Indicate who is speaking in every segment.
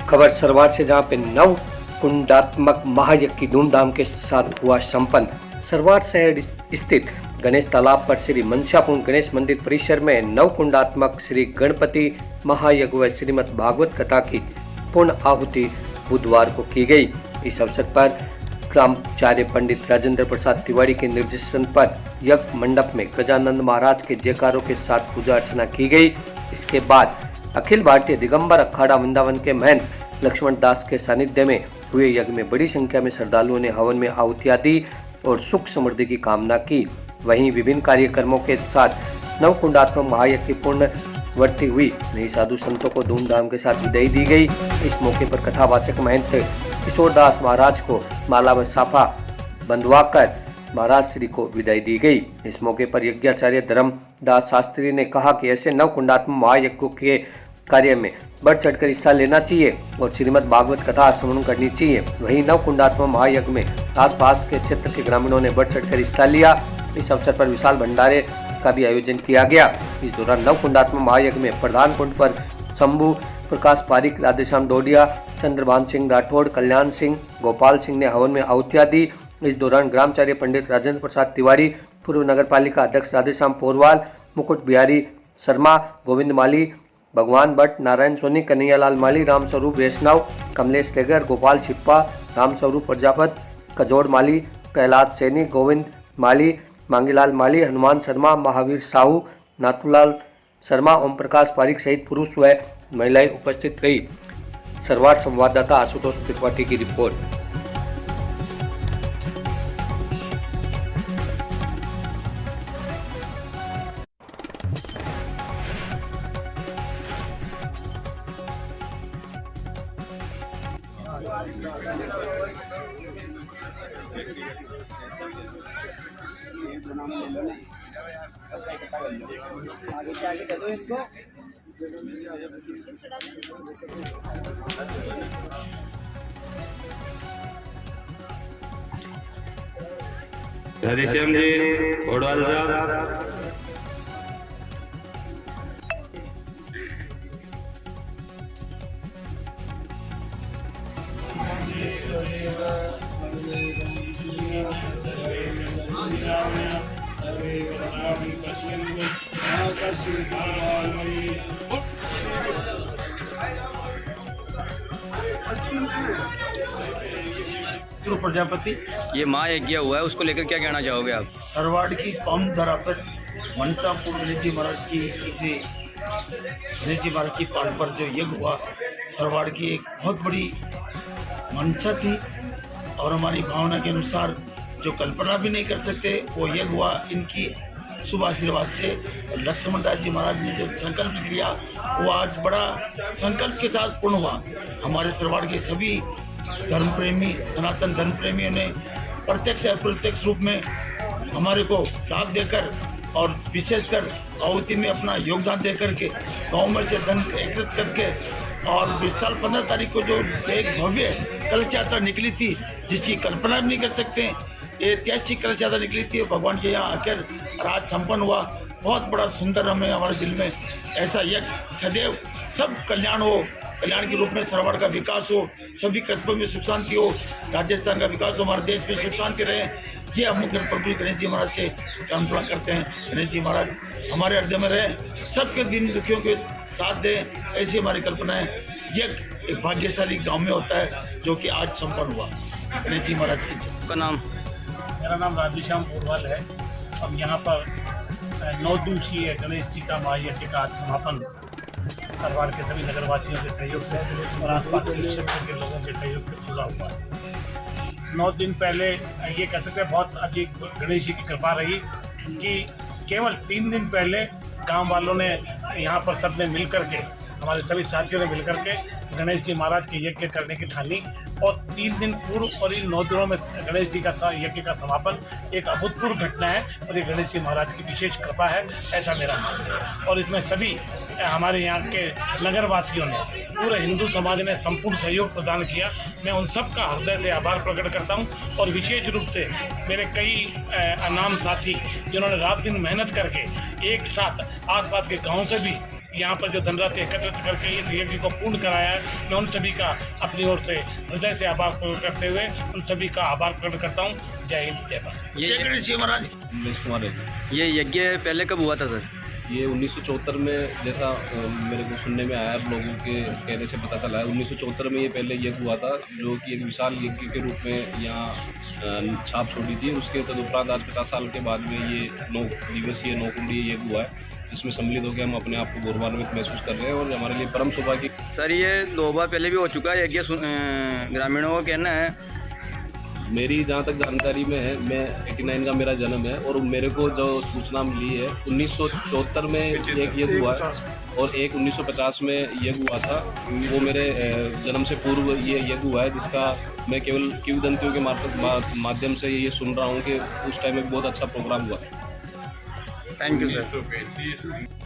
Speaker 1: खबर सरवार से, जहां पे नव कुंडात्मक महायज्ञ की धूमधाम के साथ हुआ संपन्न। सरवार शहर स्थित गणेश तालाब पर श्री मनसापूर्ण गणेश मंदिर परिसर में नव कुंडात्मक श्री गणपति महायज्ञ व श्रीमद् भागवत कथा की पूर्ण आहुति बुधवार को की गई। इस अवसर पर ग्रामाचार्य पंडित राजेंद्र प्रसाद तिवारी के निर्देशन पर यज्ञ मंडप में गजानंद महाराज के जयकारों के साथ पूजा अर्चना की गई। इसके बाद अखिल भारतीय दिगंबर अखाड़ा वृंदावन के महंत लक्ष्मण दास के सानिध्य में हुए यज्ञ में बड़ी संख्या में श्रद्धालुओं ने हवन में आहुतियां दी और सुख समृद्धि की कामना की। वहीं विभिन्न कार्यक्रमों के साथ नवकुंडात्मक महायज्ञ की पूर्णवर्ती हुई नई साधु संतों को धूमधाम के साथ विदाई दी गई। इस मौके पर कथावाचक महंत किशोर दास महाराज को माला व साफा बंधवाकर महाराज श्री को विदाई दी गई। इस मौके पर यज्ञाचार्य धर्मदास शास्त्री ने कहा कि ऐसे नवकुंडात्मक महायज्ञों के कार्य में बढ़ चढ़कर हिस्सा लेना चाहिए और श्रीमद् भागवत कथा श्रवण करनी चाहिए। वहीं नवकुंडात्मक महायज्ञ में आसपास के क्षेत्र के ग्रामीणों ने बढ़ चढ़कर हिस्सा लिया। इस अवसर पर विशाल भंडारे का भी आयोजन किया गया। इस दौरान नवकुंडात्मक महायज्ञ में प्रधान कुंड पर शंभू प्रकाश पारिक, राधेश्याम डोडिया, चंद्रभान सिंह राठौड़, कल्याण सिंह, गोपाल सिंह ने हवन में आहुतियां दी। इस दौरान ग्रामाचार्य पंडित राजेंद्र प्रसाद तिवारी, पूर्व नगर पालिका अध्यक्ष राधेश्याम पोरवाल, मुकुट बिहारी शर्मा, गोविंद माली, भगवान भट्ट, नारायण सोनी, कन्हैयालाल माली, रामस्वरूप वैष्णव, कमलेश टेगर, गोपाल छिप्पा, रामस्वरूप प्रजापत, कजोड़ माली, प्रहलाद सैनी, गोविंद माली, मांगीलाल माली, हनुमान शर्मा, महावीर साहू, नाथूलाल शर्मा, ओम प्रकाश पारिक सहित पुरुष व महिलाएं उपस्थित रही। सरवार संवाददाता आशुतोष त्रिपाठी की रिपोर्ट।
Speaker 2: राधेश्याम जी, ओडवाल साहब।
Speaker 3: प्रजापति,
Speaker 4: ये महायज्ञ हुआ है, उसको लेकर क्या कहना चाहोगे आप?
Speaker 3: सरवाड़ की पावन धरा पर मनसापूर्ण गणेश जी महाराज की इसे गणेश जी महाराज की पाल पर जो यज्ञ हुआ, सरवाड़ की एक बहुत बड़ी मनसा थी और हमारी भावना के अनुसार जो कल्पना भी नहीं कर सकते वो यज्ञ हुआ। इनकी शुभ आशीर्वाद से लक्ष्मण दास जी महाराज ने जो संकल्प किया वो आज बड़ा संकल्प के साथ पूर्ण हुआ। हमारे सरवाड़ के सभी धर्म प्रेमी, सनातन धर्म प्रेमियों ने प्रत्यक्ष या अप्रत्यक्ष रूप में हमारे को लाभ देकर और विशेषकर आहुति में अपना योगदान देकर के गाँव में से धन एकत्रित करके और इस साल 15 तारीख को जो एक भव्य कलश यात्रा निकली थी जिसकी कल्पना भी नहीं कर सकते, ये ऐतिहासिक कलश यात्रा निकली थी। भगवान के यहाँ आकर राज संपन्न हुआ। बहुत बड़ा सुंदर हमें हमारे दिल में ऐसा यज्ञ सदैव सब कल्याण हो, कल्याण के रूप में सरवाड़ का विकास हो, सभी कस्बों में सुख शांति हो, राजस्थान का विकास हो, हमारे देश में सुख शांति रहे, ये हम प्रभु गणेश जी महाराज से प्रार्थना करते हैं। गणेश जी महाराज हमारे हृदय में रहे, सबके दिन दुखियों के साथ दें, ऐसी हमारी कल्पना है। यज्ञ एक भाग्यशाली गांव में होता है जो कि आज संपन्न हुआ। गणेश जी महाराज की जय।
Speaker 4: आपका नाम?
Speaker 5: मेरा नाम राधेश्याम पोरवाल है। अब यहाँ पर 9 दिवसीय गणेश जी का महायज्ञ का समापन सरवाड़ के सभी नगरवासियों के सहयोग से और आसपास के क्षेत्र के लोगों के सहयोग से पूरा हुआ है। 9 दिन पहले ये कह सकते हैं बहुत अधिक गणेश जी की कृपा रही कि केवल 3 दिन पहले गांव वालों ने यहाँ पर सब ने मिल करके, हमारे सभी साथियों ने मिल करके गणेश जी महाराज के यज्ञ करने की ठानी और 3 दिन पूर्व और इन 9 दिनों में गणेश जी का यज्ञ का समापन एक अभूतपूर्व घटना है और ये गणेश जी महाराज की विशेष कृपा है, ऐसा मेरा मानना है। और इसमें सभी हमारे यहाँ के नगरवासियों ने, पूरे हिंदू समाज ने संपूर्ण सहयोग प्रदान किया। मैं उन सब का हृदय से आभार प्रकट करता हूँ और विशेष रूप से मेरे कई अनाम साथी जिन्होंने रात दिन मेहनत करके एक साथ आसपास के गाँव से भी यहाँ पर जो धनराशि एकत्रित करके इस यज्ञ को पूर्ण कराया है, मैं उन सभी का अपनी ओर से हृदय से आभार प्रकट करते हुए उन सभी का आभार प्रकट करता हूँ। जय हिंद, जय भारत।
Speaker 3: जय गणेश जी महाराज।
Speaker 6: उमेश कुमार है।
Speaker 4: ये यज्ञ पहले कब हुआ था सर?
Speaker 6: ये 1974 में, जैसा मेरे को सुनने में आया, लोगों के कहने से पता चला है, 1974 में ये पहले यज्ञ हुआ था, जो कि एक विशाल यज्ञ के रूप में यहाँ छाप छोड़ी थी। उसके तदुपरांत आज 50 साल के बाद में ये 9 दिवसीय 9 कुंडीय यज्ञ हुआ है, जिसमें सम्मिलित होकर हम अपने आप को गौरवान्वित महसूस कर रहे हैं और हमारे लिए परम सौभाग्य।
Speaker 4: सर ये 2 बार पहले भी हो चुका है यज्ञ, ग्रामीणों का कहना है।
Speaker 6: मेरी जहाँ तक जानकारी में है, मैं 89 का मेरा जन्म है और मेरे को जो सूचना मिली है 1974 में एक यज्ञ हुआ है और एक 1950 में यज्ञ हुआ था। वो मेरे जन्म से पूर्व ये यज्ञ हुआ है, जिसका मैं केवल किंवदंतियों के माध्यम से ये सुन रहा हूँ कि उस टाइम में बहुत अच्छा प्रोग्राम हुआ है।
Speaker 4: Thank you sir.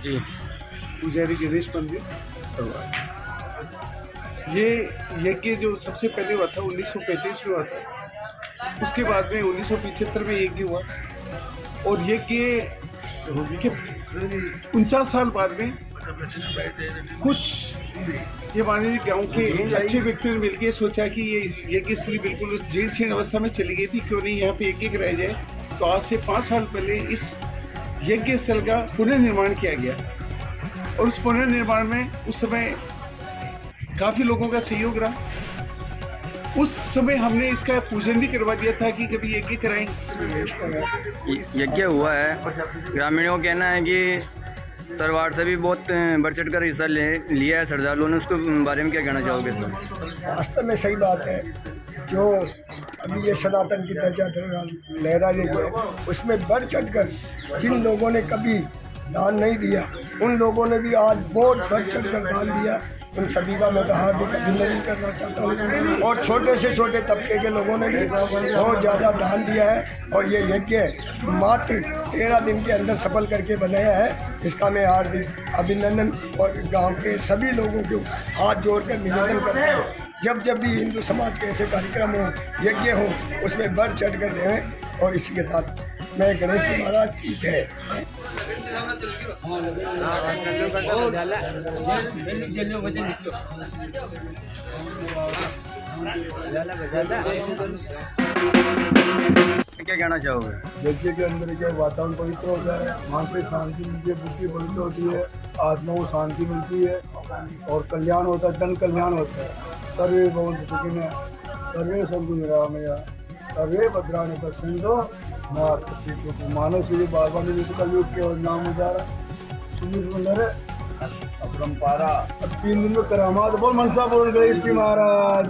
Speaker 4: जी
Speaker 7: पुजारी गणेश मंदिर। ये यज्ञ जो सबसे पहले हुआ था 1935 में हुआ था, उसके बाद में 1975 में यज्ञ हुआ और यज्ञ 49 साल बाद में कुछ ये माननीय गाँव के अच्छे व्यक्तियों ने मिलकर सोचा कि ये यज्ञ स्थली बिल्कुल उस जीर्ण शीर्ण अवस्था में चली गई थी, क्यों नहीं यहाँ पे यज्ञ कराया जाए। तो आज से 5 साल पहले इस यज्ञ स्थल का पुनर्निर्माण किया गया और उस पुनर्निर्माण में उस समय काफ़ी लोगों का सहयोग रहा। उस समय हमने इसका पूजन भी करवा दिया था कि कभी यज्ञ कराएंगे।
Speaker 4: यज्ञ हुआ है, ग्रामीणों का कहना है कि सरवार से भी बहुत बढ़ चढ़ कर हिस्सा लिया है श्रद्धालुओं ने, उसके बारे में क्या कहना चाहोगे सर?
Speaker 8: वास्तव में सही बात है। जो अभी ये सनातन की ध्वजा लहरा लेके उसमें बढ़ चढ़कर जिन लोगों ने कभी दान नहीं दिया, उन लोगों ने भी आज बहुत बढ़ चढ़कर दान दिया। उन सभी का मैं हार्दिक अभिनंदन करना चाहता हूँ और छोटे से छोटे तबके के लोगों ने भी बहुत ज़्यादा दान दिया है और ये यज्ञ मात्र 13 दिन के अंदर सफल करके बनाया है। इसका मैं हार्दिक अभिनंदन और गांव के सभी लोगों को हाथ जोड़कर निवेदन करता हूँ, जब भी हिंदू समाज के ऐसे कार्यक्रम हो, यज्ञ हो, उसमें बढ़ चढ़ कर दें। और इसी के साथ मैं गणेश जी महाराज की जय।
Speaker 4: क्या कहना चाहोगे?
Speaker 8: यज्ञ के अंदर क्या वातावरण पवित्र होता है, मानसिक शांति मिलती है, बुद्धि पवित्र होती है, आत्मा को शांति मिलती है और कल्याण होता है, जन कल्याण होता है। सर्वे भवन्तु सुखिनः, सर्वे सन्तु निरामया, सर्वे भद्राणि पश्यन्तु मा कश्चित् दुःखं। मानव शरीर बार बार कलयुग के और नाम उजारा सुंदर अपरंपारा। अब 3 दिन में करामात बोल मनसा बोल गणेश जी महाराज।